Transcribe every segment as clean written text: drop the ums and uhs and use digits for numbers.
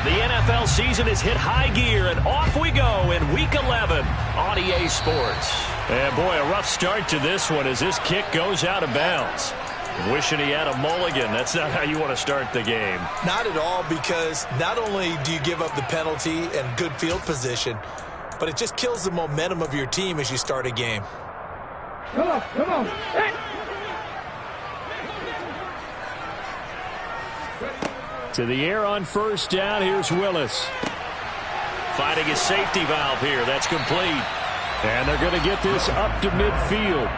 The NFL season has hit high gear, and off we go in Week 11 on EA Sports. And boy, a rough start to this one as this kick goes out of bounds. Wishing he had a mulligan. That's not how you want to start the game. Not at all, because not only do you give up the penalty and good field position, but it just kills the momentum of your team as you start a game. Come on. Hey. To the air on first down. Here's Willis. Finding his safety valve here. That's complete. And they're going to get this up to midfield.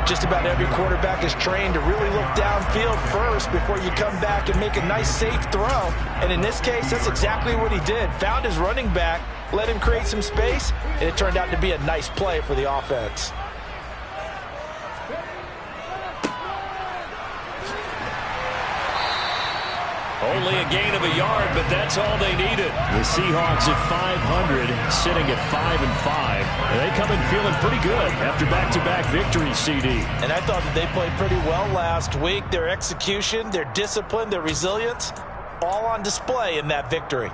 Just about every quarterback is trained to really look downfield first before you come back and make a nice, safe throw. And in this case, that's exactly what he did. Found his running back, let him create some space, and it turned out to be a nice play for the offense. Only a gain of a yard, but that's all they needed. The Seahawks at 500, sitting at 5-5. And they come in feeling pretty good after back-to-back victories, CD. And I thought that they played pretty well last week. Their execution, their discipline, their resilience, all on display in that victory.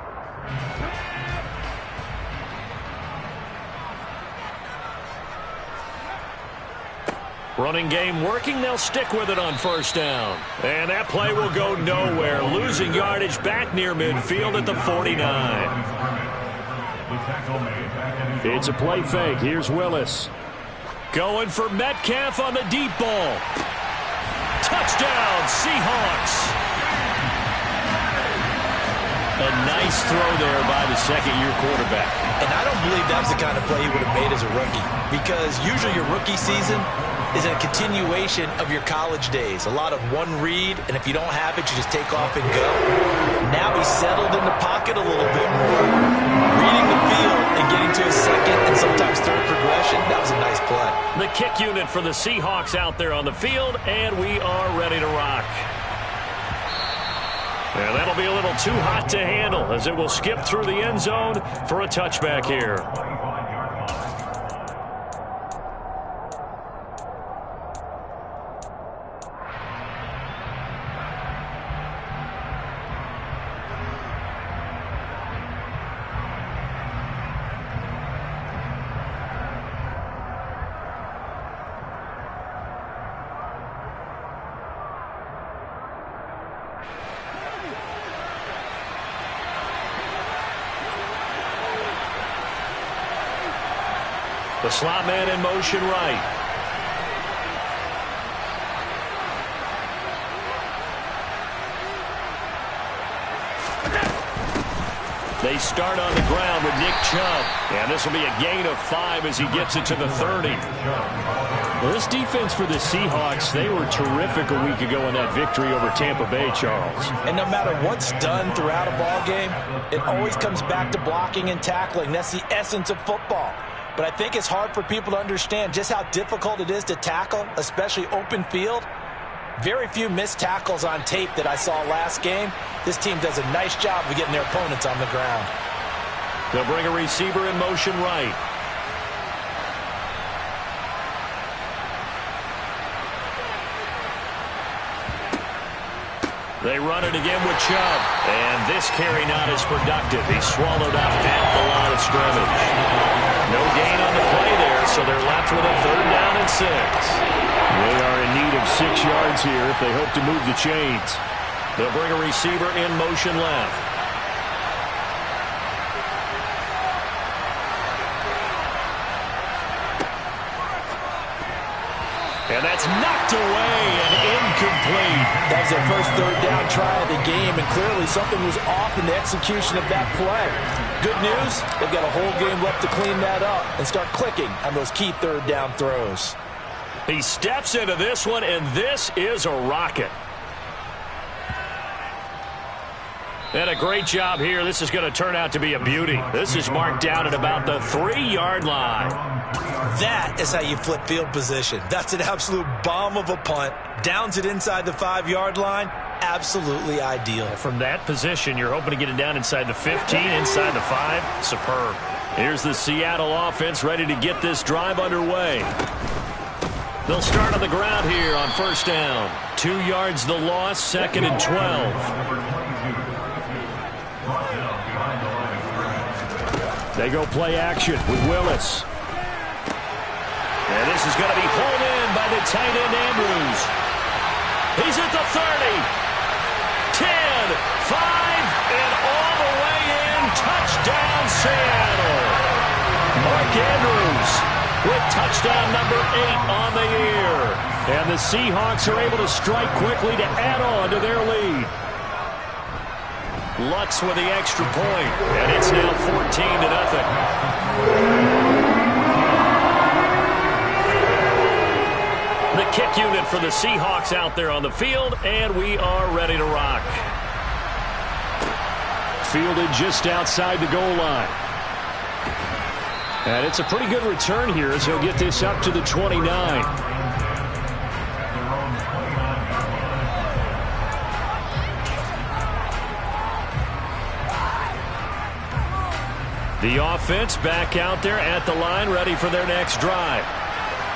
Running game working. They'll stick with it on first down. And that play will go nowhere. Losing yardage back near midfield at the 49. It's a play fake. Here's Willis. Going for Metcalf on the deep ball. Touchdown, Seahawks. A nice throw there by the second-year quarterback. And I don't believe that was the kind of play he would have made as a rookie, because usually your rookie season is a continuation of your college days. A lot of one read, and if you don't have it, you just take off and go. Now he's settled in the pocket a little bit more, reading the field and getting to his second and sometimes third progression. That was a nice play. The kick unit for the Seahawks out there on the field, and we are ready to rock. And that'll be a little too hot to handle as it will skip through the end zone for a touchback here. The slot man in motion right. They start on the ground with Nick Chubb. And this will be a gain of 5 as he gets it to the 30. Well, this defense for the Seahawks, they were terrific a week ago in that victory over Tampa Bay, Charles. And no matter what's done throughout a ball game, it always comes back to blocking and tackling. That's the essence of football. But I think it's hard for people to understand just how difficult it is to tackle, especially open field. Very few missed tackles on tape that I saw last game. This team does a nice job of getting their opponents on the ground. They'll bring a receiver in motion right. They run it again with Chubb. And this carry not as productive. He's swallowed up at the line of scrimmage. No gain on the play there, so they're left with a 3rd down and 6. They are in need of 6 yards here if they hope to move the chains. They'll bring a receiver in motion left. And that's knocked away and incomplete. That was their first 3rd down try of the game, and clearly something was off in the execution of that play. Good news, they've got a whole game left to clean that up and start clicking on those key 3rd down throws. He steps into this one, and this is a rocket. And a great job here. This is going to turn out to be a beauty. This is marked down at about the 3-yard line. That is how you flip field position. That's an absolute bomb of a punt. Downs it inside the 5-yard line. Absolutely ideal. From that position, you're hoping to get it down inside the 15, inside the 5. Superb. Here's the Seattle offense ready to get this drive underway. They'll start on the ground here on first down. 2 yards the loss, 2nd and 12. They go play action with Willis. And this is going to be pulled in by the tight end Andrews. He's at the 30. 10, 5, and all the way in. Touchdown, Seattle. Mark Andrews with touchdown number 8 on the year. And the Seahawks are able to strike quickly to add on to their lead. Lutz with the extra point, and it's now 14-0. The kick unit for the Seahawks out there on the field, and we are ready to rock. Fielded just outside the goal line. And it's a pretty good return here as he'll get this up to the 29. The offense back out there at the line, ready for their next drive.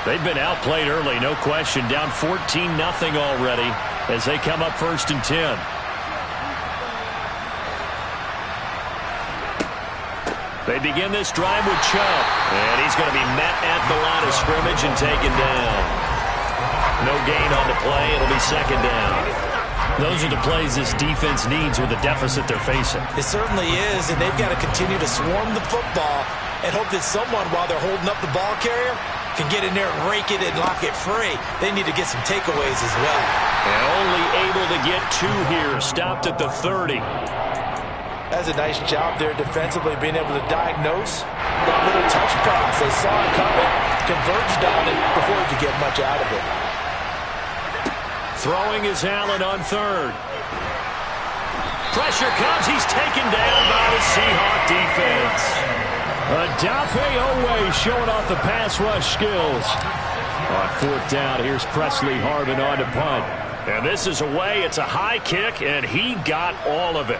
They've been outplayed early, no question. Down 14-0 already as they come up 1st and 10. They begin this drive with Chubb. And he's going to be met at the line of scrimmage and taken down. No gain on the play. It'll be 2nd down. Those are the plays this defense needs with the deficit they're facing. It certainly is, and they've got to continue to swarm the football and hope that someone, while they're holding up the ball carrier, can get in there and rake it and lock it free. They need to get some takeaways as well. And only able to get 2 here. Stopped at the 30. That's a nice job there defensively, being able to diagnose that little touch pass. They saw it coming, converged on it before he could get much out of it. Throwing is Allen on 3rd. Pressure comes. He's taken down by the Seahawk defense. Adafe Owe showing off the pass rush skills. On 4th down, here's Presley Harvin on to punt. And this is away. It's a high kick, and he got all of it.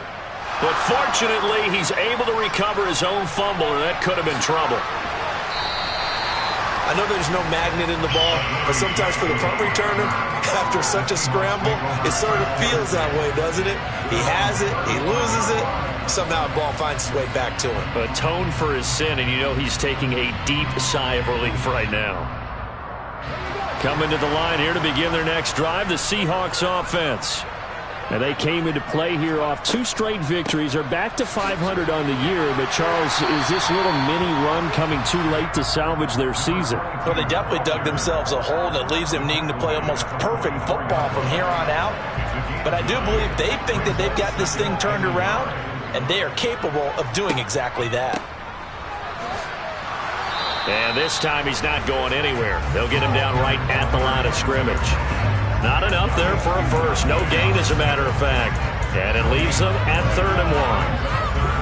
But fortunately, he's able to recover his own fumble, and that could have been trouble. I know there's no magnet in the ball, but sometimes for the punt returner, after such a scramble, it sort of feels that way, doesn't it? He has it, he loses it, somehow the ball finds its way back to him. Atone for his sin, and you know he's taking a deep sigh of relief right now. Coming to the line here to begin their next drive, the Seahawks offense. And they came into play here off 2 straight victories. Are back to 500 on the year. But, Charles, is this little mini run coming too late to salvage their season? Well, they definitely dug themselves a hole that leaves them needing to play almost perfect football from here on out. But I do believe they think that they've got this thing turned around, and they are capable of doing exactly that. And this time he's not going anywhere. They'll get him down right at the line of scrimmage. Not enough there for a first. No gain, as a matter of fact. And it leaves them at 3rd and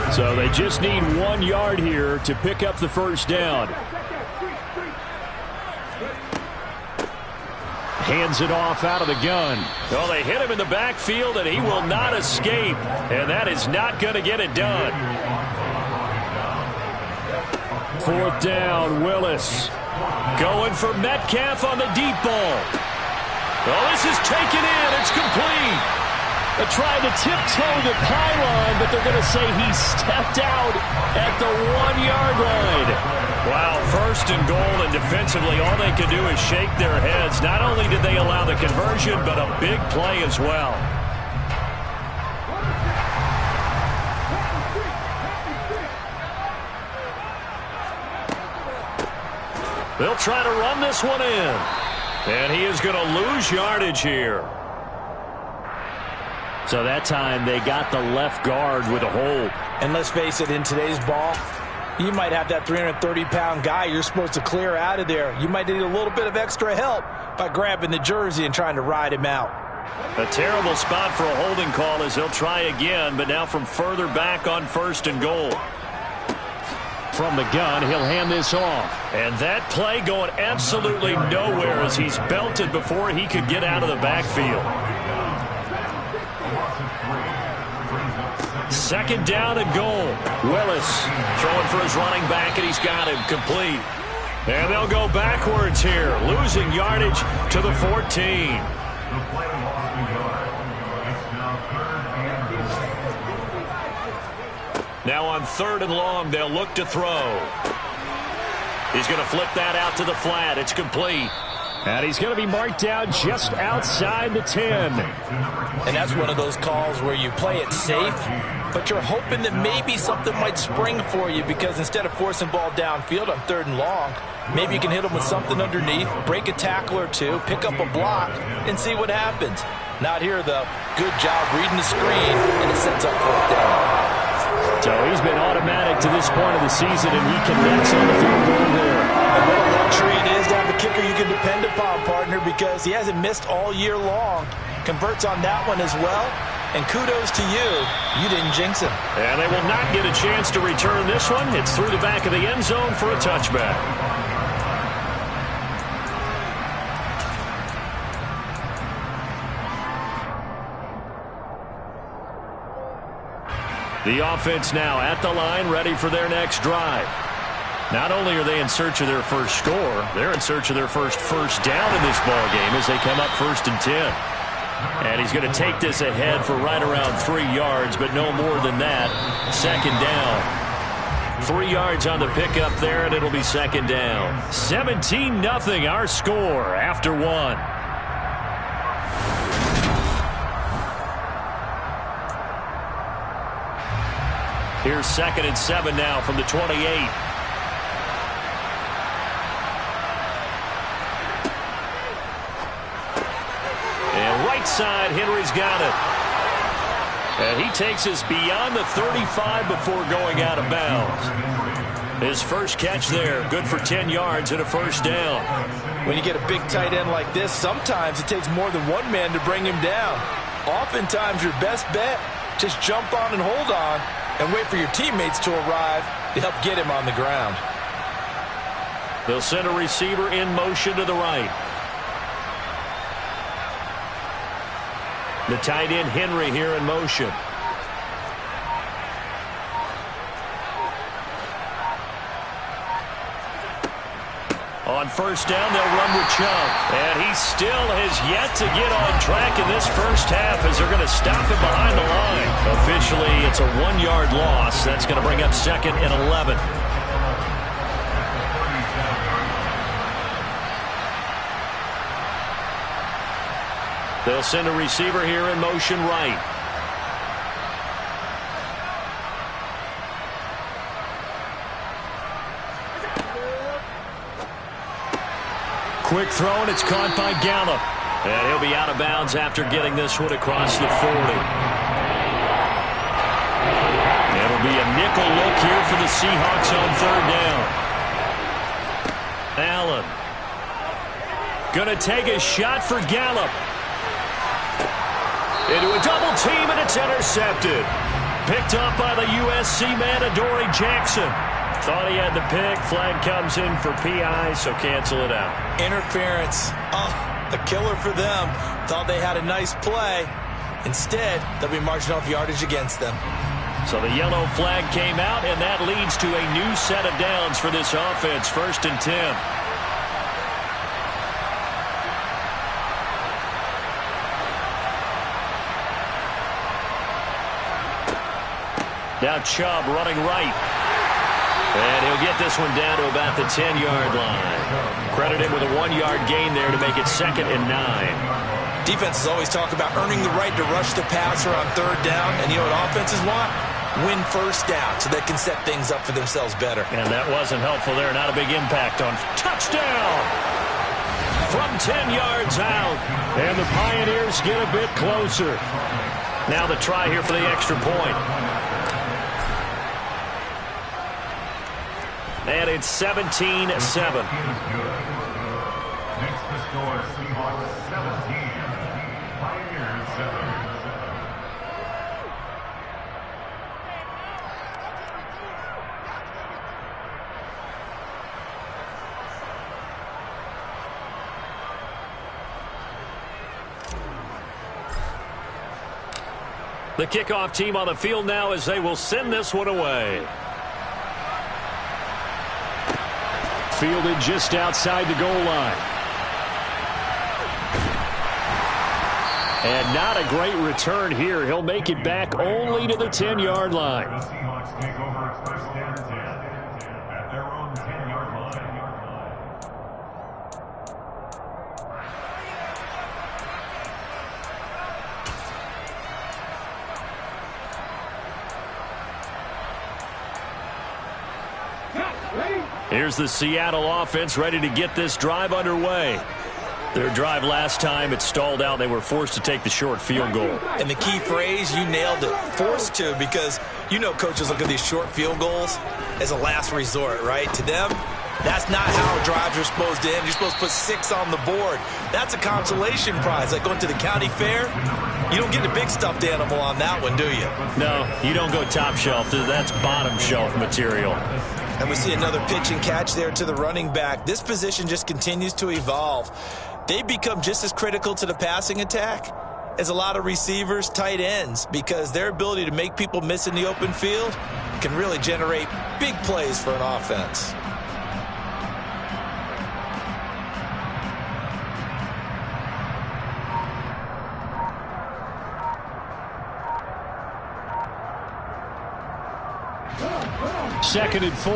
1. So they just need 1 yard here to pick up the 1st down. Hands it off out of the gun. Well, they hit him in the backfield, and he will not escape. And that is not going to get it done. 4th down, Willis. Going for Metcalf on the deep ball. Well, this is taken in. It's complete. They tried to tiptoe the pylon, but they're going to say he stepped out at the 1-yard line. Wow, 1st and goal, and defensively all they could do is shake their heads. Not only did they allow the conversion, but a big play as well. They'll try to run this one in. And he is going to lose yardage here. So that time they got the left guard with a hold. And let's face it, in today's ball, you might have that 330-pound guy you're supposed to clear out of there. You might need a little bit of extra help by grabbing the jersey and trying to ride him out. A terrible spot for a holding call as they'll try again, but now from further back on 1st and goal. From the gun, he'll hand this off. And that play going absolutely nowhere as he's belted before he could get out of the backfield. 2nd down and goal. Willis throwing for his running back, and he's got him complete. And they'll go backwards here, losing yardage to the 14. Now on 3rd and long, they'll look to throw. He's going to flip that out to the flat. It's complete. And he's going to be marked down just outside the 10. And that's one of those calls where you play it safe, but you're hoping that maybe something might spring for you, because instead of forcing ball downfield on 3rd and long, maybe you can hit them with something underneath, break a tackle or two, pick up a block, and see what happens. Not here, though. Good job reading the screen, and it sets up 4th down. So he's been automatic to this point of the season, and he connects on the field goal there. And what a luxury it is to have a kicker you can depend upon, partner, because he hasn't missed all year long. Converts on that one as well. And kudos to you. You didn't jinx him. And they will not get a chance to return this one. It's through the back of the end zone for a touchback. The offense now at the line, ready for their next drive. Not only are they in search of their first score, they're in search of their first down in this ball game as they come up 1st and 10. And he's going to take this ahead for right around 3 yards, but no more than that. 2nd down. 3 yards on the pickup there, and it'll be 2nd down. 17-0 our score after 1. Here's 2nd and 7 now from the 28. And right side, Henry's got it. And he takes us beyond the 35 before going out of bounds. His first catch there, good for 10 yards and a 1st down. When you get a big tight end like this, sometimes it takes more than one man to bring him down. Oftentimes your best bet, just jump on and hold on, and wait for your teammates to arrive to help get him on the ground. They'll send a receiver in motion to the right. The tight end Henry here in motion. On 1st down, they'll run with Chubb. And he still has yet to get on track in this first half as they're going to stop him behind the line. Officially, it's a 1-yard loss. That's going to bring up 2nd and 11. They'll send a receiver here in motion right. Quick throw, and it's caught by Gallup. And he'll be out of bounds after getting this one across the 40. It'll be a nickel look here for the Seahawks on 3rd down. Allen. Gonna take a shot for Gallup. Into a double team, and it's intercepted. Picked up by the USC man, Adoree Jackson. Thought he had the pick. Flag comes in for PI, so cancel it out. Interference. Oh, a killer for them. Thought they had a nice play. Instead, they'll be marching off yardage against them. So the yellow flag came out, and that leads to a new set of downs for this offense. 1st and 10. Now Chubb running right. And he'll get this one down to about the 10-yard line. Credit him with a 1-yard gain there to make it 2nd and 9. Defenses always talk about earning the right to rush the passer on 3rd down. And you know what offenses want? Win 1st down so they can set things up for themselves better. And that wasn't helpful there. Not a big impact on touchdown. From 10 yards out. And the Pioneers get a bit closer. Now the try here for the extra point. And it's 17-7. Next to score, Seahawks 17, Pioneers 7. The kickoff team on the field now as they will send this one away. Fielded just outside the goal line. And not a great return here. He'll make it back only to the 10-yard line. The Seahawks take over its first down and 10 at their own 10-yard line. Here's the Seattle offense ready to get this drive underway. Their drive last time, it stalled out. They were forced to take the short field goal. And the key phrase, you nailed it, forced to, because you know coaches look at these short field goals as a last resort, right? To them, that's not how drives are supposed to end. You're supposed to put 6 on the board. That's a consolation prize. Like going to the county fair, you don't get a big stuffed animal on that one, do you? No, you don't go top shelf. That's bottom shelf material. And we see another pitch and catch there to the running back. This position just continues to evolve. They become just as critical to the passing attack as a lot of receivers, tight ends, because their ability to make people miss in the open field can really generate big plays for an offense. Second and 4.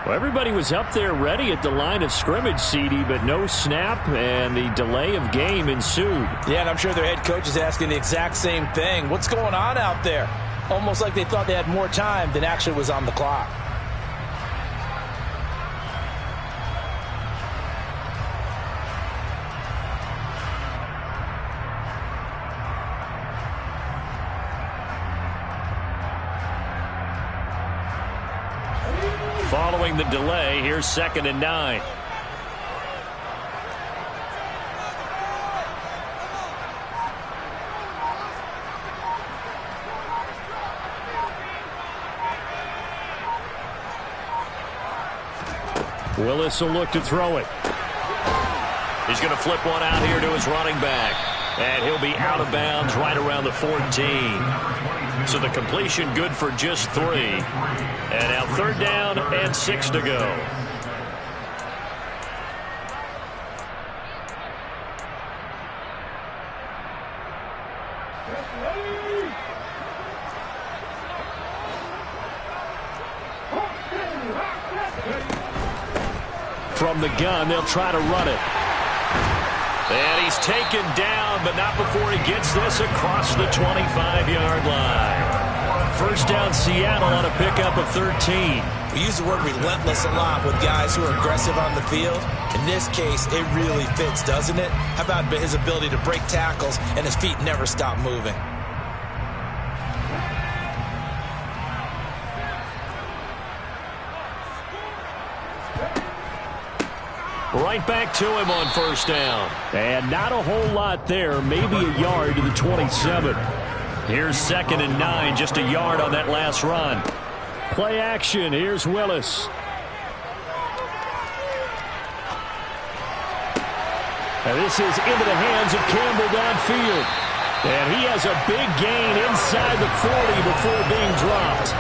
Well, everybody was up there ready at the line of scrimmage, CD, but no snap, and the delay of game ensued. Yeah, and I'm sure their head coach is asking the exact same thing. What's going on out there? Almost like they thought they had more time than actually was on the clock. Following the delay, here's 2nd and 9. Willis will look to throw it. He's going to flip one out here to his running back. And he'll be out of bounds right around the 14. So the completion good for just 3. And now 3rd down and 6 to go. From the gun, they'll try to run it. And he's taken down, but not before he gets this across the 25-yard line. First down, Seattle on a pickup of 13. We use the word relentless a lot with guys who are aggressive on the field. In this case, it really fits, doesn't it? How about his ability to break tackles and his feet never stop moving? Right back to him on first down. And not a whole lot there, maybe a yard to the 27. Here's 2nd and 9, just a yard on that last run. Play action, here's Willis. And this is into the hands of Campbell downfield. And he has a big gain inside the 40 before being dropped.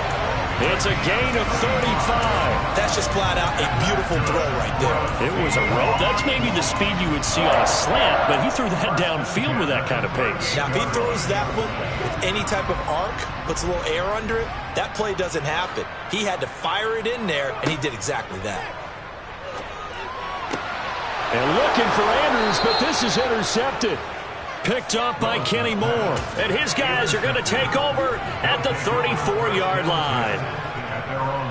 It's a gain of 35. That's just flat out a beautiful throw right there. It was a rope. That's maybe the speed you would see on a slant, but he threw that downfield with that kind of pace. Now, if he throws that one with any type of arc, puts a little air under it, that play doesn't happen. He had to fire it in there, and he did exactly that. And looking for Andrews, but this is intercepted. Picked up by Kenny Moore. And his guys are going to take over at the 34-yard line.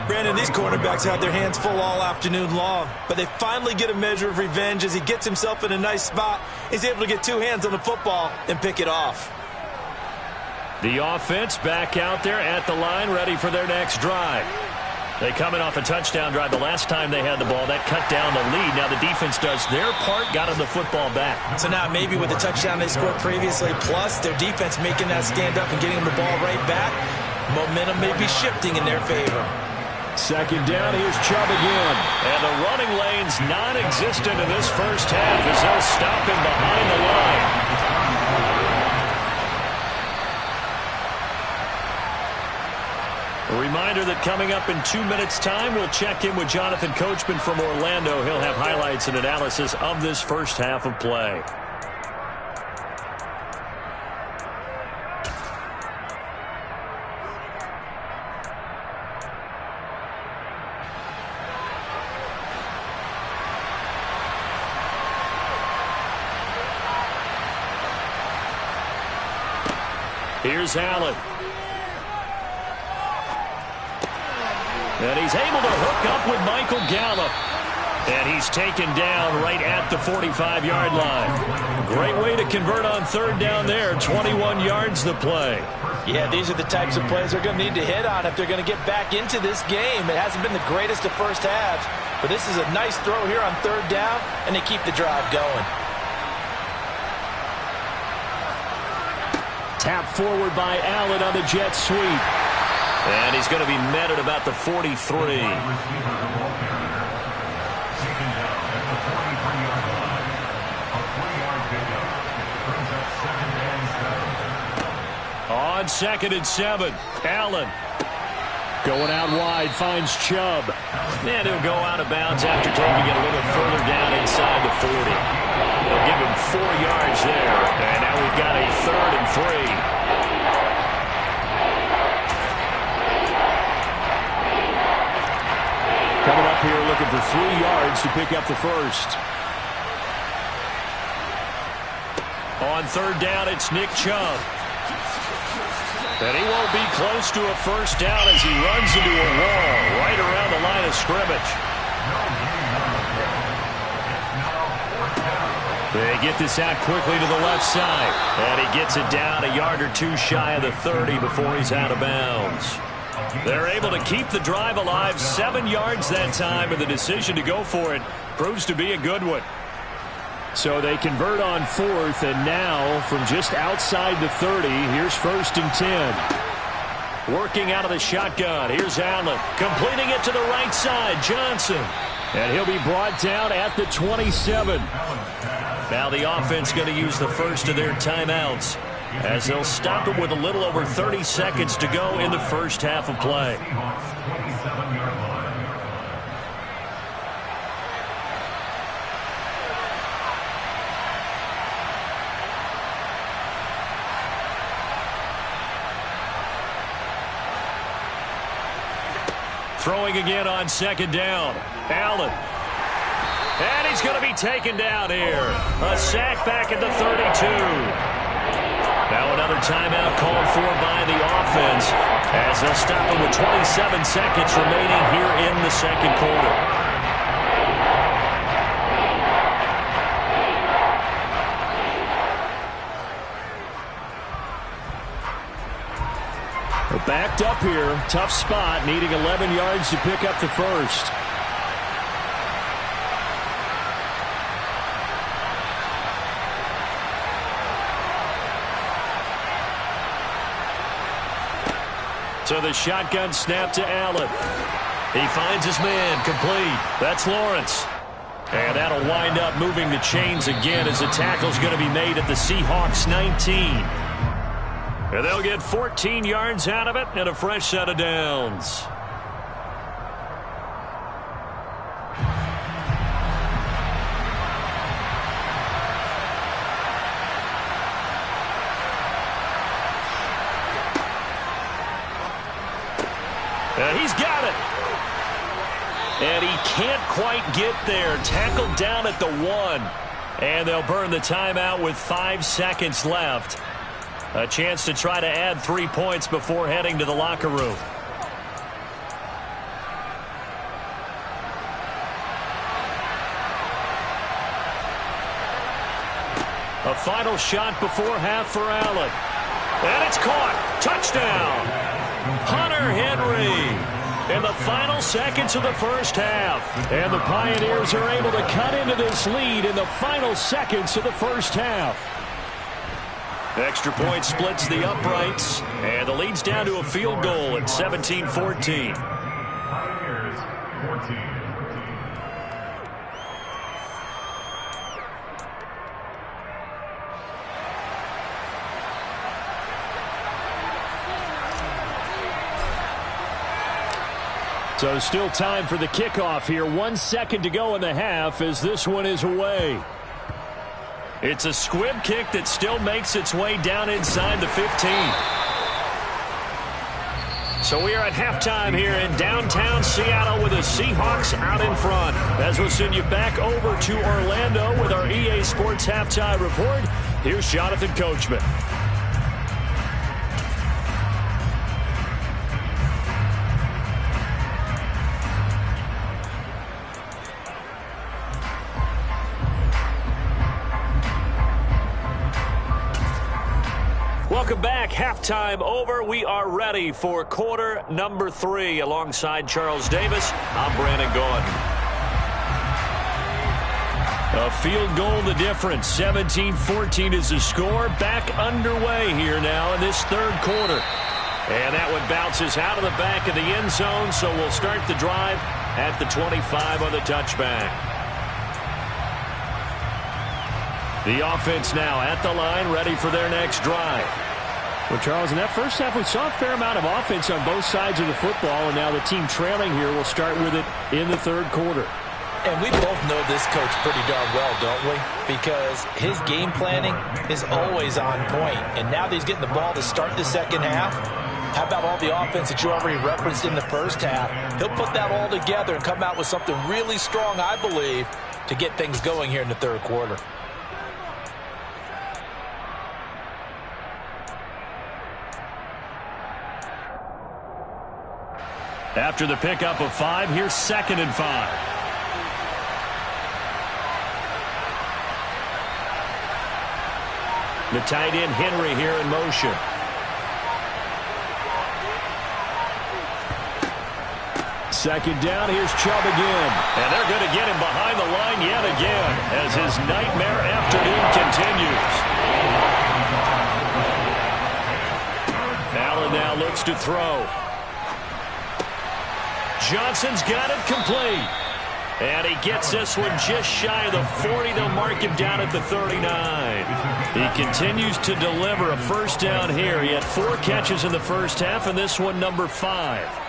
Brandon, these quarterbacks had their hands full all afternoon long, but they finally get a measure of revenge as he gets himself in a nice spot. He's able to get 2 hands on the football and pick it off. The offense back out there at the line, ready for their next drive. They come in off a touchdown drive the last time they had the ball. That cut down the lead. Now the defense does their part, got them the football back. So now maybe with the touchdown they scored previously, plus their defense making that stand up and getting them the ball right back, momentum may be shifting in their favor. 2nd down, here's Chubb again. And the running lane's non-existent in this first half as they'll stop him behind the line. A reminder that coming up in 2 minutes' time, we'll check in with Jonathan Coachman from Orlando. He'll have highlights and analysis of this first half of play. Here's Allen. And he's able to hook up with Michael Gallup. And he's taken down right at the 45-yard line. Great way to convert on third down there. 21 yards the play. Yeah, these are the types of plays they're going to need to hit on if they're going to get back into this game. It hasn't been the greatest of first halves, but this is a nice throw here on third down, and they keep the drive going. Tap forward by Allen on the jet sweep. And he's going to be met at about the 43. On 2nd and 7, Allen. Going out wide, finds Chubb. And he'll go out of bounds after taking it a little further down inside the 40. They'll give him 4 yards there. And now we've got a 3rd and 3. Coming up here looking for 3 yards to pick up the first. On third down, it's Nick Chubb. And he won't be close to a first down as he runs into a wall right around the line of scrimmage. They get this out quickly to the left side. And he gets it down a yard or two shy of the 30 before he's out of bounds. They're able to keep the drive alive, 7 yards that time, and the decision to go for it proves to be a good one. So they convert on 4th, and now from just outside the 30, here's 1st and 10. Working out of the shotgun, here's Allen, completing it to the right side, Johnson. And he'll be brought down at the 27. Now the offense going to use the first of their timeouts, as they'll stop him with a little over 30 seconds to go in the first half of play. Throwing again on 2nd down. Allen. And he's going to be taken down here. A sack back at the 32. Now another timeout called for by the offense, as they'll stop him with 27 seconds remaining here in the second quarter. We're backed up here. Tough spot, needing 11 yards to pick up the first. So the shotgun snap to Allen. He finds his man, complete. That's Lawrence. And that'll wind up moving the chains again as the tackle's going to be made at the Seahawks 19. And they'll get 14 yards out of it and a fresh set of downs. He's got it. And he can't quite get there. Tackled down at the 1. And they'll burn the timeout with 5 seconds left. A chance to try to add 3 points before heading to the locker room. A final shot before half for Allen. And it's caught. Touchdown. Hunter Henry in the final seconds of the first half. And the Pioneers are able to cut into this lead in the final seconds of the first half. Extra point splits the uprights, and the lead's down to a field goal at 17-14. Pioneers 14. So still time for the kickoff here. 1 second to go in the half as this one is away. It's a squib kick that still makes its way down inside the 15. So we are at halftime here in downtown Seattle with the Seahawks out in front. As we'll send you back over to Orlando with our EA Sports Halftime Report, here's Jonathan Coachman. Welcome back. Halftime over. We are ready for quarter number 3. Alongside Charles Davis, I'm Brandon Gordon. A field goal the difference. 17-14 is the score. Back underway here now in this third quarter. And that one bounces out of the back of the end zone, so we'll start the drive at the 25 on the touchback. The offense now at the line, ready for their next drive. Well, Charles, in that first half, we saw a fair amount of offense on both sides of the football, and now the team trailing here will start with it in the third quarter. And we both know this coach pretty darn well, don't we? Because his game planning is always on point. And now that he's getting the ball to start the second half, how about all the offense that you already referenced in the first half? He'll put that all together and come out with something really strong, I believe, to get things going here in the third quarter. After the pickup of 5, here's 2nd and 5. The tight end Henry here in motion. Second down, here's Chubb again. And they're going to get him behind the line yet again as his nightmare afternoon continues. Allen now looks to throw. Johnson's got it complete. And he gets this one just shy of the 40. They'll mark him down at the 39. He continues to deliver a first down here. He had 4 catches in the first half, and this one number 5.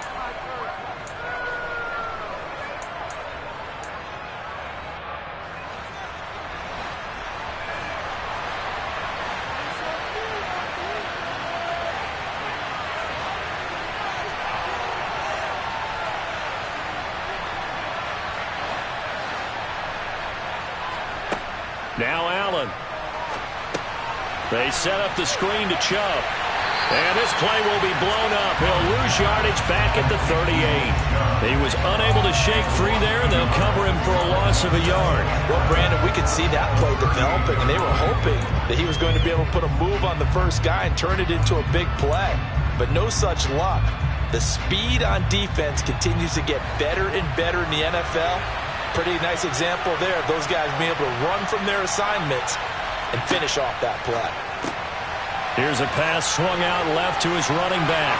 Now Allen. They set up the screen to Chubb. And this play will be blown up. He'll lose yardage back at the 38. He was unable to shake free there, and they'll cover him for a loss of a yard. Well, Brandon, we could see that play developing, and they were hoping that he was going to be able to put a move on the first guy and turn it into a big play. But no such luck. The speed on defense continues to get better and better in the NFL. Pretty nice example there of those guys being able to run from their assignments and finish off that play. Here's a pass swung out left to his running back.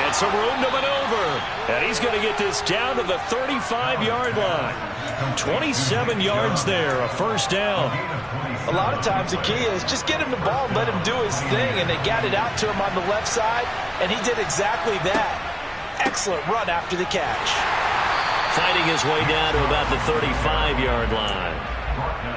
And some room to maneuver. And he's going to get this down to the 35-yard line. 27 yards there, a first down. A lot of times the key is just get him the ball and let him do his thing. And they got it out to him on the left side, and he did exactly that. Excellent run after the catch. Fighting his way down to about the 35-yard line.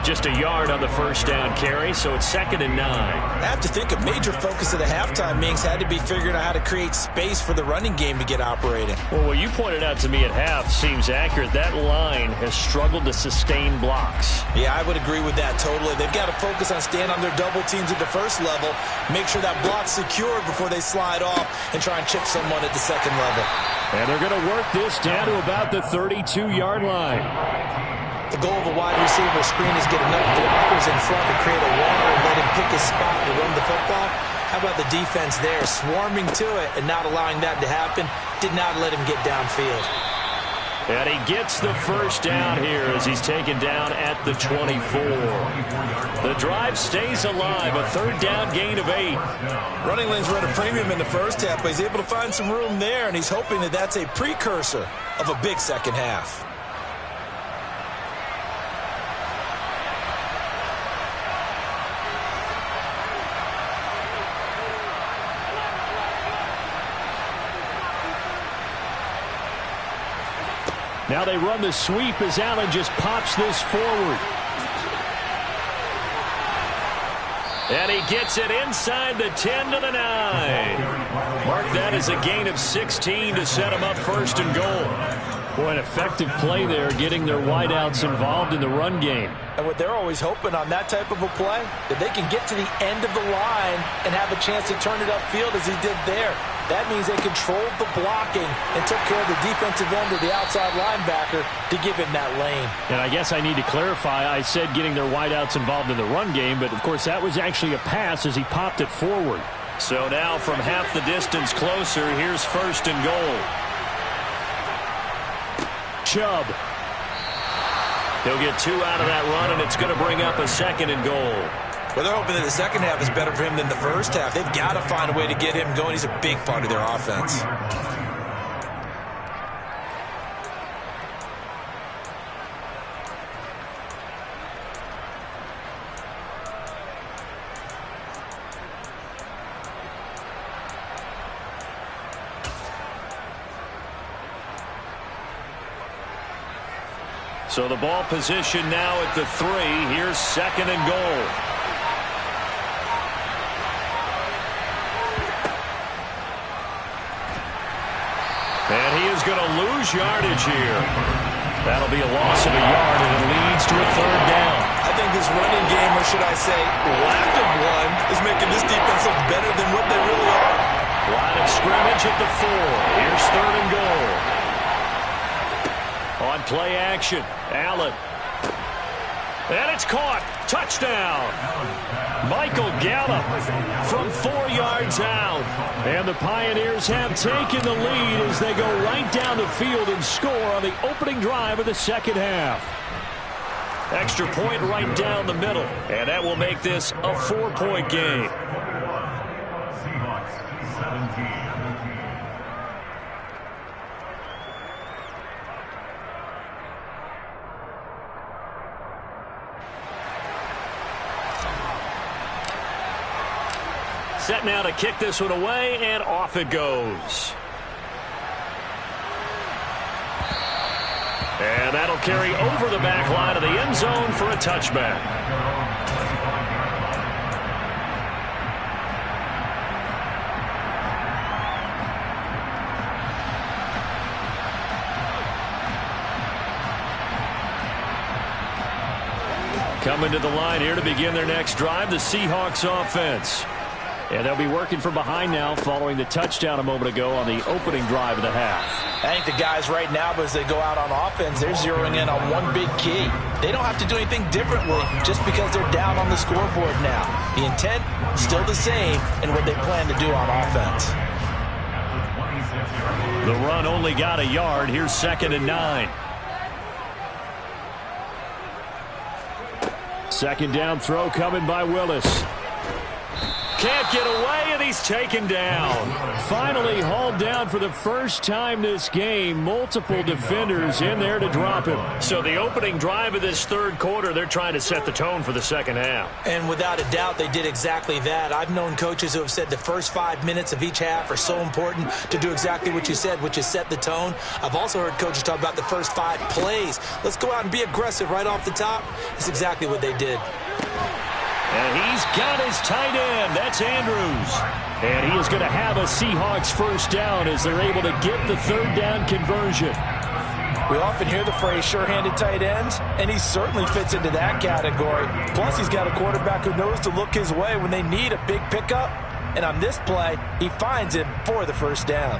Just a yard on the first down carry, so it's 2nd and 9. I have to think a major focus of the halftime meetings had to be figuring out how to create space for the running game to get operating. Well, what you pointed out to me at half seems accurate. That line has struggled to sustain blocks. Yeah, I would agree with that totally. They've got to focus on staying on their double teams at the first level, make sure that block's secured before they slide off and try and chip someone at the second level. And they're going to work this down to about the 32-yard line. The goal of a wide receiver screen is get enough blockers in front to create a wall and let him pick his spot to run the football. How about the defense there, swarming to it and not allowing that to happen? Did not let him get downfield. And he gets the first down here as he's taken down at the 24. The drive stays alive, a third down gain of 8. Running lanes were at a premium in the first half, but he's able to find some room there, and he's hoping that that's a precursor of a big second half. Now they run the sweep as Allen just pops this forward. And he gets it inside the 10 to the 9. Mark that as a gain of 16 to set him up first and goal. Boy, an effective play there, getting their wideouts involved in the run game. And what they're always hoping on that type of a play, that they can get to the end of the line and have a chance to turn it upfield as he did there. That means they controlled the blocking and took care of the defensive end of the outside linebacker to give him that lane. And I guess I need to clarify, I said getting their wideouts involved in the run game, but of course that was actually a pass as he popped it forward. So now from half the distance closer, here's first and goal. Chubb. He'll get 2 out of that run, and it's going to bring up a second and goal. Well, they're hoping that the second half is better for him than the first half. They've got to find a way to get him going. He's a big part of their offense. So the ball position now at the 3. Here's second and goal. And he is going to lose yardage here. That'll be a loss of a yard, and it leads to a third down. I think this running game, or should I say lack of one, is making this defense look better than what they really are. Line of scrimmage at the 4. Here's third and goal. On play action, Allen. And it's caught. Touchdown. Michael Gallup from 4 yards out. And the Pioneers have taken the lead as they go right down the field and score on the opening drive of the second half. Extra point right down the middle. And that will make this a 4-point game. Seahawks 17. Set now to kick this one away, and off it goes. And that'll carry over the back line of the end zone for a touchback. Coming to the line here to begin their next drive, the Seahawks offense. And they'll be working from behind now following the touchdown a moment ago on the opening drive of the half. I think the guys right now, as they go out on offense, they're zeroing in on one big key. They don't have to do anything differently just because they're down on the scoreboard now. The intent, still the same, and what they plan to do on offense. The run only got a yard. Here's second and 9. Second down throw coming by Willis. Can't get away, and he's taken down. Finally hauled down for the first time this game. Multiple defenders in there to drop him. So the opening drive of this third quarter, they're trying to set the tone for the second half. And without a doubt, they did exactly that. I've known coaches who have said the first 5 minutes of each half are so important to do exactly what you said, which is set the tone. I've also heard coaches talk about the first 5 plays. Let's go out and be aggressive right off the top. That's exactly what they did. And he's got his tight end. That's Andrews. And he is going to have a Seahawks first down as they're able to get the third down conversion. We often hear the phrase sure-handed tight ends, and he certainly fits into that category. Plus, he's got a quarterback who knows to look his way when they need a big pickup. And on this play, he finds him for the first down.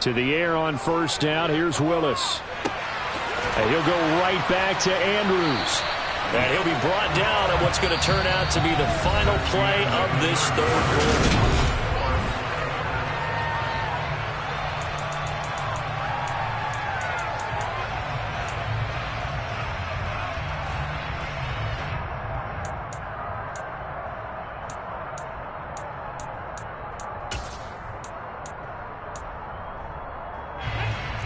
To the air on first down. Here's Willis. And he'll go right back to Andrews. And he'll be brought down on what's going to turn out to be the final play of this third quarter.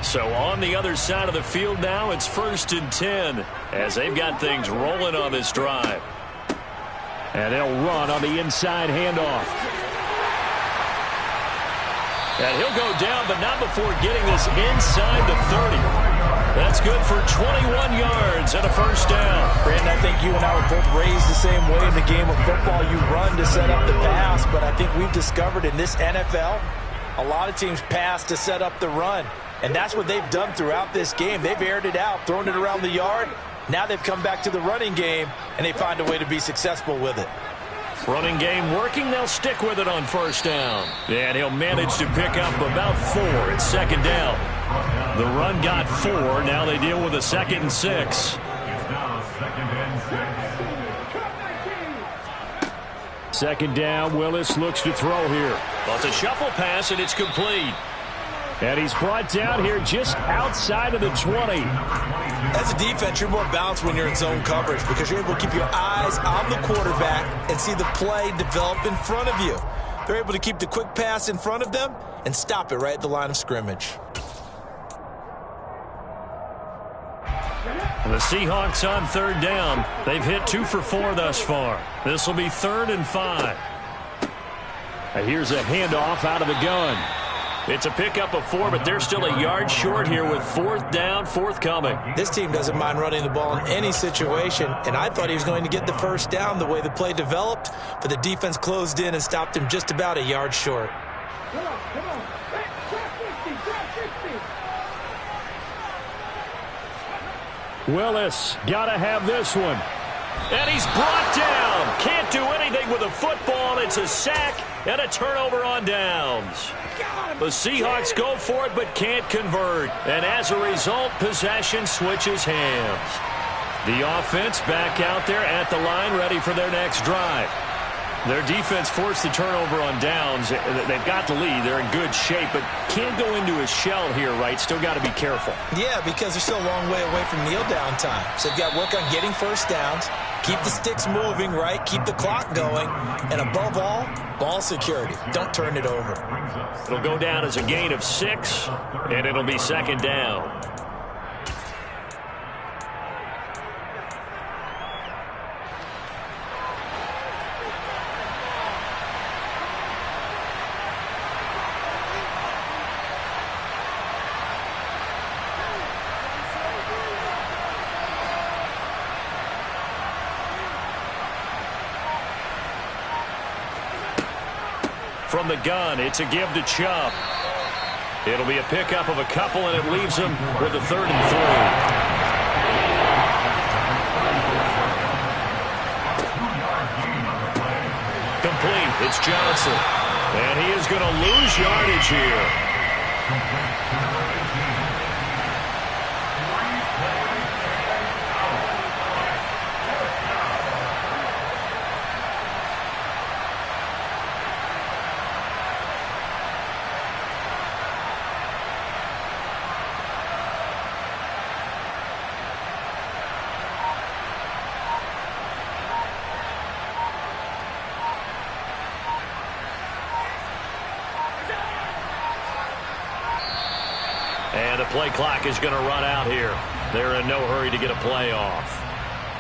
So on the other side of the field now, it's 1st and 10 as they've got things rolling on this drive. And they'll run on the inside handoff. And he'll go down, but not before getting this inside the 30. That's good for 21 yards and a first down. Brandon, I think you and I were both raised the same way in the game of football. You run to set up the pass, but I think we've discovered in this NFL, a lot of teams pass to set up the run. And that's what they've done throughout this game. They've aired it out, thrown it around the yard. Now they've come back to the running game, and they find a way to be successful with it. Running game working. They'll stick with it on first down. And he'll manage to pick up about 4 at second down. The run got 4. Now they deal with a 2nd and 6. It's now 2nd and 6. Second down. Willis looks to throw here. Well, it's a shuffle pass, and it's complete. And he's brought down here just outside of the 20. As a defense, you're more balanced when you're in zone coverage because you're able to keep your eyes on the quarterback and see the play develop in front of you. They're able to keep the quick pass in front of them and stop it right at the line of scrimmage. The Seahawks on third down. They've hit 2 for 4 thus far. This will be 3rd and 5. And here's a handoff out of the gun. It's a pickup of 4, but they're still a yard short here with 4th down, forthcoming. This team doesn't mind running the ball in any situation, and I thought he was going to get the first down the way the play developed, but the defense closed in and stopped him just about a yard short. Come on. Hey, drop 50. Willis got to have this one. And he's brought down. Can't do anything with a football. It's a sack and a turnover on downs. The Seahawks go for it but can't convert. And as a result, possession switches hands. The offense back out there at the line, ready for their next drive. Their defense forced the turnover on downs. They've got the lead. They're in good shape, but can't go into a shell here, right? Still got to be careful. Yeah, because they're still a long way away from kneel down time. So they've got to work on getting first downs, keep the sticks moving, right? Keep the clock going. And above all, ball security. Don't turn it over. It'll go down as a gain of 6, and it'll be 2nd down. From the gun, it's a give to Chubb. It'll be a pickup of a couple, and it leaves him with a 3rd and 3. Complete. It's Johnson. And he is going to lose yardage here. And the play clock is going to run out here. They're in no hurry to get a play off.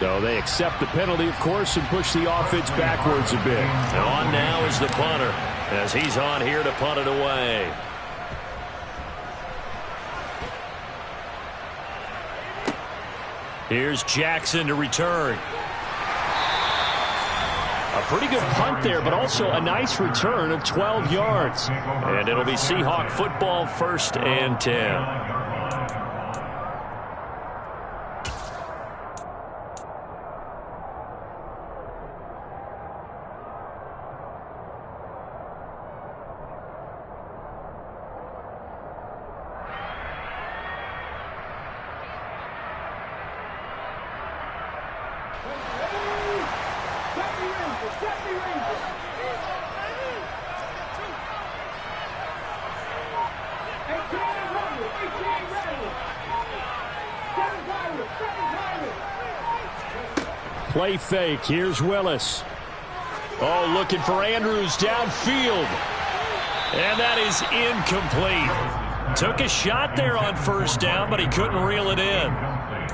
So they accept the penalty, of course, and push the offense backwards a bit. And on now is the punter, as he's on here to punt it away. Here's Jackson to return. A pretty good punt there, but also a nice return of 12 yards. And it'll be Seahawk football, 1st and 10. Play fake. Here's Willis. Oh, looking for Andrews downfield. And that is incomplete. Took a shot there on 1st down, but he couldn't reel it in.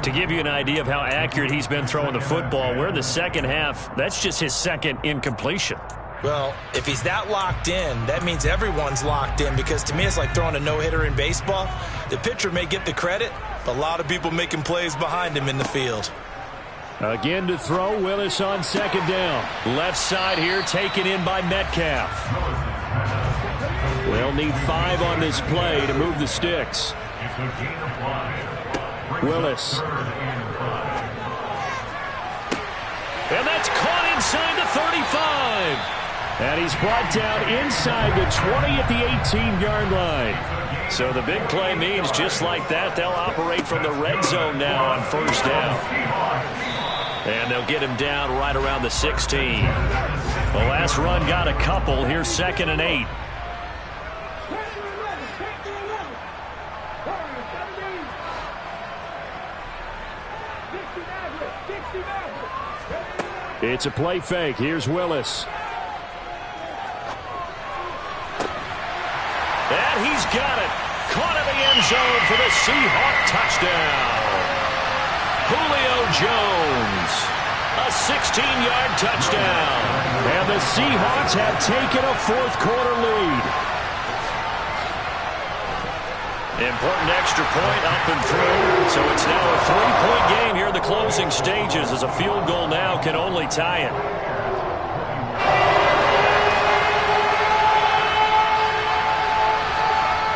To give you an idea of how accurate he's been throwing the football, we're in the second half. That's just his second incompletion. Well, if he's that locked in, that means everyone's locked in, because to me it's like throwing a no-hitter in baseball. The pitcher may get the credit, but a lot of people making plays behind him in the field. Again to throw, Willis on second down. Left side here taken in by Metcalf. They'll need 5 on this play to move the sticks. Willis. And that's caught inside the 35. And he's brought down inside the 20 at the 18-yard line. So the big play means just like that, they'll operate from the red zone now on first down. And they'll get him down right around the 16. The last run got a couple. Here's 2nd and 8. It's a play fake. Here's Willis. And he's got it. Caught in the end zone for the Seahawk touchdown. Julio Jones. A 16-yard touchdown. And the Seahawks have taken a fourth-quarter lead. Important extra point up and through. So it's now a 3-point game here in the closing stages, as a field goal now can only tie it.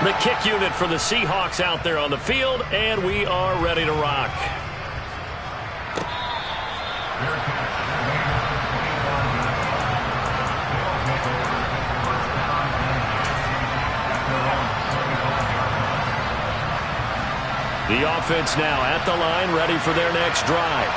The kick unit for the Seahawks out there on the field, and we are ready to rock. The offense now at the line, ready for their next drive.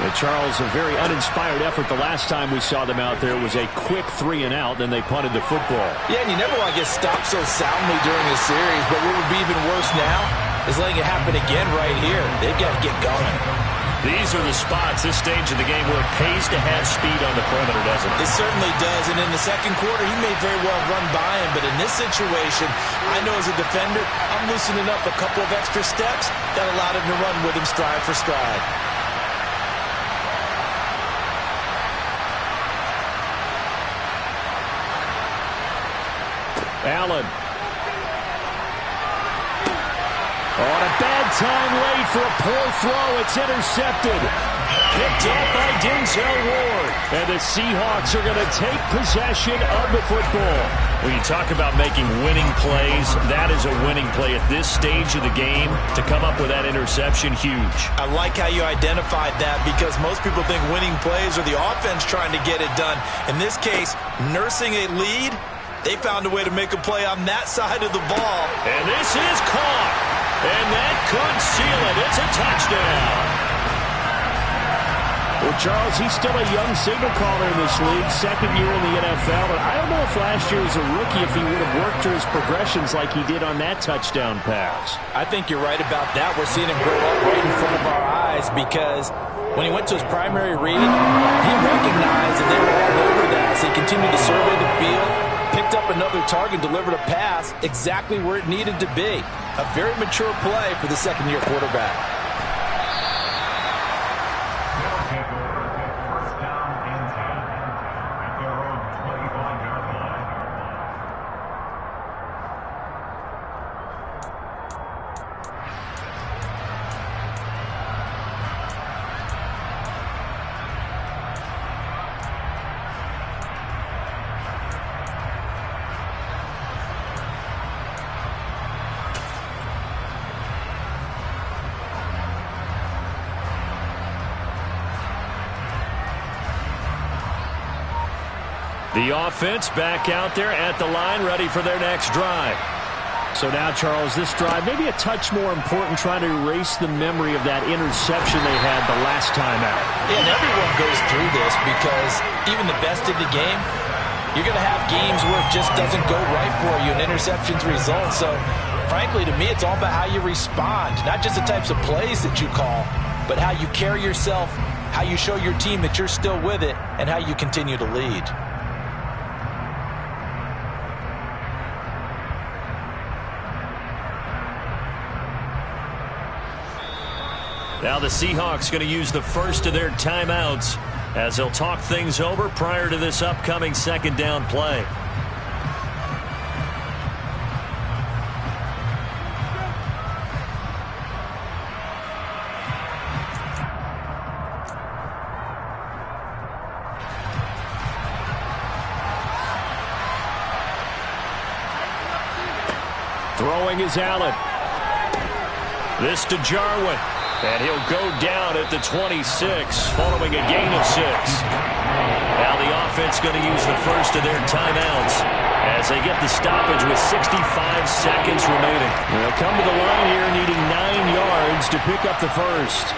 And Charles, a very uninspired effort the last time we saw them out there. It was a quick 3-and-out, then they punted the football. Yeah, and you never want to get stopped so soundly during a series, but what would be even worse now is letting it happen again right here. They've got to get going. These are the spots, this stage of the game, where it pays to have speed on the perimeter, doesn't it? It certainly does, and in the second quarter, he may very well run by him, but in this situation, I know as a defender, I'm loosening up a couple of extra steps that allowed him to run with him stride for stride. Allen. On a bad time late for a poor throw. It's intercepted. Picked up by Denzel Ward. And the Seahawks are going to take possession of the football. When you talk about making winning plays, that is a winning play at this stage of the game. To come up with that interception, huge. I like how you identified that, because most people think winning plays are the offense trying to get it done. In this case, nursing a lead, they found a way to make a play on that side of the ball. And this is caught. And that could seal it. It's a touchdown. Well, Charles, he's still a young signal caller in this league, second year in the NFL. But I don't know if last year as a rookie, if he would have worked through his progressions like he did on that touchdown pass. I think you're right about that. We're seeing him grow up right in front of our eyes, because when he went to his primary read, he recognized that they were all over that. So he continued to survey the field, picked up another target, delivered a pass exactly where it needed to be. A very mature play for the second-year quarterback. First down and 10 at their own 25-yard line. The offense back out there at the line, ready for their next drive. So now, Charles, this drive maybe a touch more important, trying to erase the memory of that interception they had the last time out. Yeah, and everyone goes through this, because even the best in the game, you're going to have games where it just doesn't go right for you, and interceptions result. So, frankly, to me, it's all about how you respond, not just the types of plays that you call, but how you carry yourself, how you show your team that you're still with it, and how you continue to lead. Now the Seahawks going to use the first of their timeouts as they'll talk things over prior to this upcoming second down play. Throwing is Allen. This to Jarwin. And he'll go down at the 26 following a gain of 6. Now the offense going to use the first of their timeouts as they get the stoppage with 65 seconds remaining. They'll come to the line here needing 9 yards to pick up the first.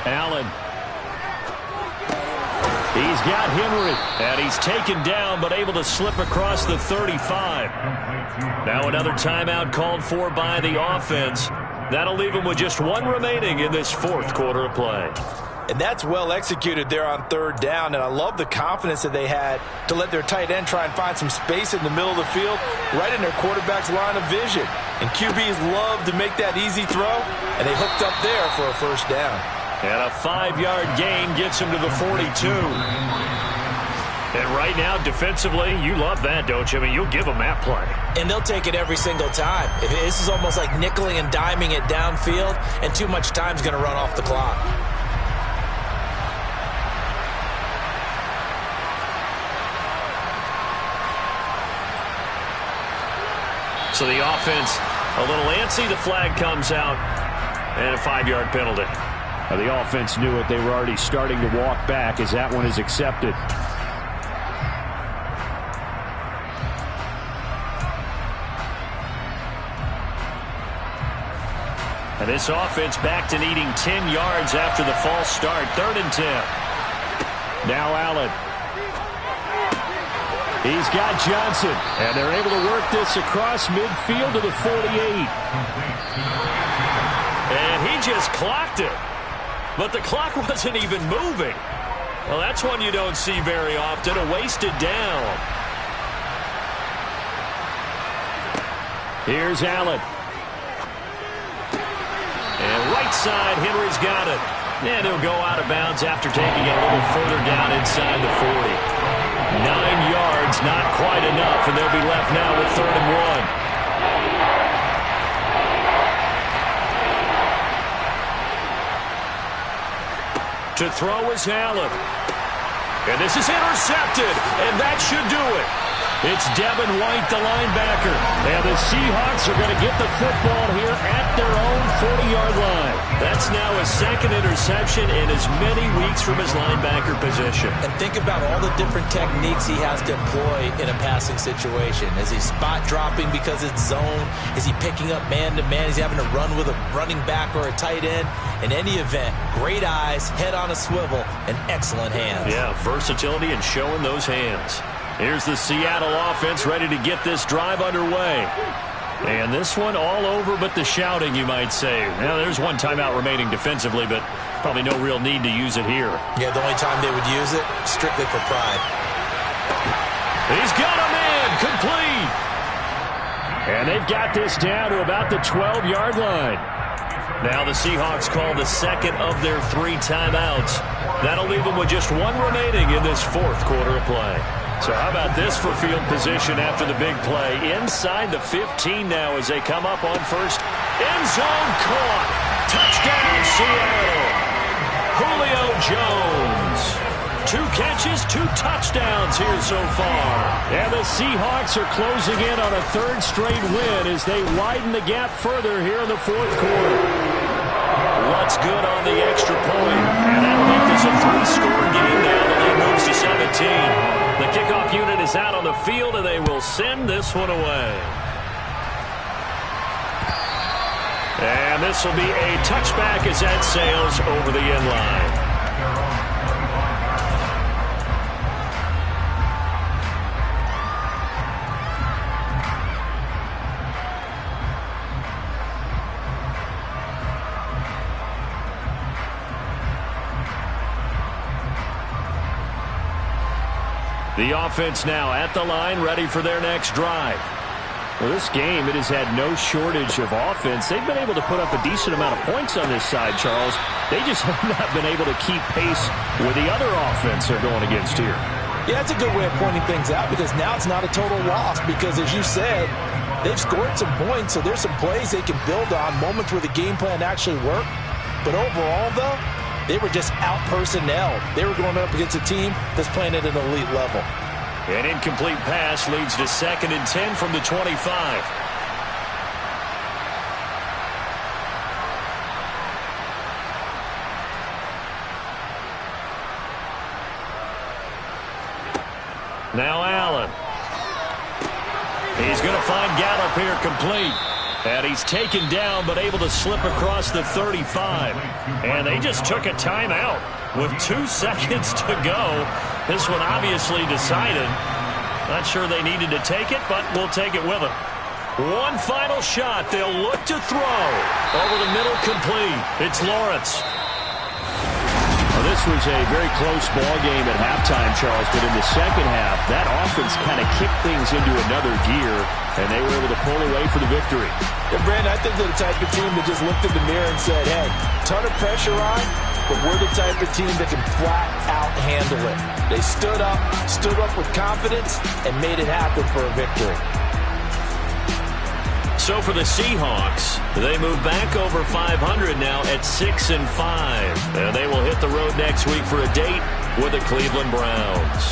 Allen. He's got Henry, and he's taken down but able to slip across the 35. Now another timeout called for by the offense. That'll leave him with just 1 remaining in this fourth quarter of play. And that's well executed there on third down, and I love the confidence that they had to let their tight end try and find some space in the middle of the field, right in their quarterback's line of vision. And QBs love to make that easy throw, and they hooked up there for a first down. And a 5-yard gain gets him to the 42. And right now, defensively, you love that, don't you? I mean, you'll give them that play. And they'll take it every single time. This is almost like nickeling and diming it downfield, and too much time's going to run off the clock. So the offense a little antsy. The flag comes out, and a 5-yard penalty. The offense knew it. They were already starting to walk back as that one is accepted. And this offense back to needing 10 yards after the false start. 3rd and 10. Now Allen. He's got Johnson, and they're able to work this across midfield to the 48. And he just clocked it. But the clock wasn't even moving. Well, that's one you don't see very often, a wasted down. Here's Allen. And right side, Henry's got it. And he'll go out of bounds after taking it a little further down inside the 40. 9 yards, not quite enough, and they'll be left now with 3rd and 1. To throw is Allen. And this is intercepted, and that should do it. It's Devin White, the linebacker. And the Seahawks are going to get the football here at their own 40-yard line. That's now his 2nd interception in as many weeks from his linebacker position. And think about all the different techniques he has to employ in a passing situation. Is he spot dropping because it's zone? Is he picking up man-to-man? Is he having to run with a running back or a tight end? In any event, great eyes, head on a swivel, and excellent hands. Yeah, versatility and showing those hands. Here's the Seattle offense ready to get this drive underway. And this one all over but the shouting, you might say. Now, there's one timeout remaining defensively, but probably no real need to use it here. Yeah, the only time they would use it, strictly for pride. He's got a man, complete. And they've got this down to about the 12-yard line. Now the Seahawks call the 2nd of their 3 timeouts. That'll leave them with just 1 remaining in this 4th quarter of play. So how about this for field position after the big play? Inside the 15 now as they come up on first. End zone caught. Touchdown Seattle. Julio Jones. 2 catches, 2 touchdowns here so far. And the Seahawks are closing in on a 3rd straight win as they widen the gap further here in the 4th quarter. What's good on the extra point? And that'll make this a 3-score game now. The lead moves to 17. The kickoff unit is out on the field, and they will send this one away. And this will be a touchback as that sails over the end line. The offense now at the line, ready for their next drive. Well, this game, it has had no shortage of offense. They've been able to put up a decent amount of points on this side, Charles. They just have not been able to keep pace with the other offense they're going against here. Yeah, that's a good way of pointing things out because now it's not a total loss because, as you said, they've scored some points, so there's some plays they can build on, moments where the game plan actually worked. But overall, though, they were just out-personnelled. They were going up against a team that's playing at an elite level. An incomplete pass leads to 2nd and 10 from the 25. Now Allen. He's going to find Gallup here complete. And he's taken down but able to slip across the 35. And they just took a timeout with 2 seconds to go. This one obviously decided. Not sure they needed to take it, but we'll take it with them. One final shot. They'll look to throw. Over the middle, complete. It's Lawrence. Well, this was a very close ball game at halftime, Charles, but in the second half, that offense kind of kicked things into another gear, and they were able to pull away for the victory. Yeah, Brandon, I think they're the type of team that just looked in the mirror and said, hey, ton of pressure on, but we're the type of team that can flat out handle it. They stood up with confidence, and made it happen for a victory. So for the Seahawks, they move back over 500 now at 6-5. And they will hit the road next week for a date with the Cleveland Browns.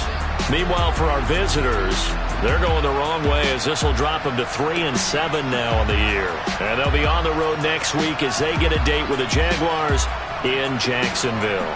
Meanwhile, for our visitors, they're going the wrong way as this will drop them to 3-7 now on the year. And they'll be on the road next week as they get a date with the Jaguars in Jacksonville.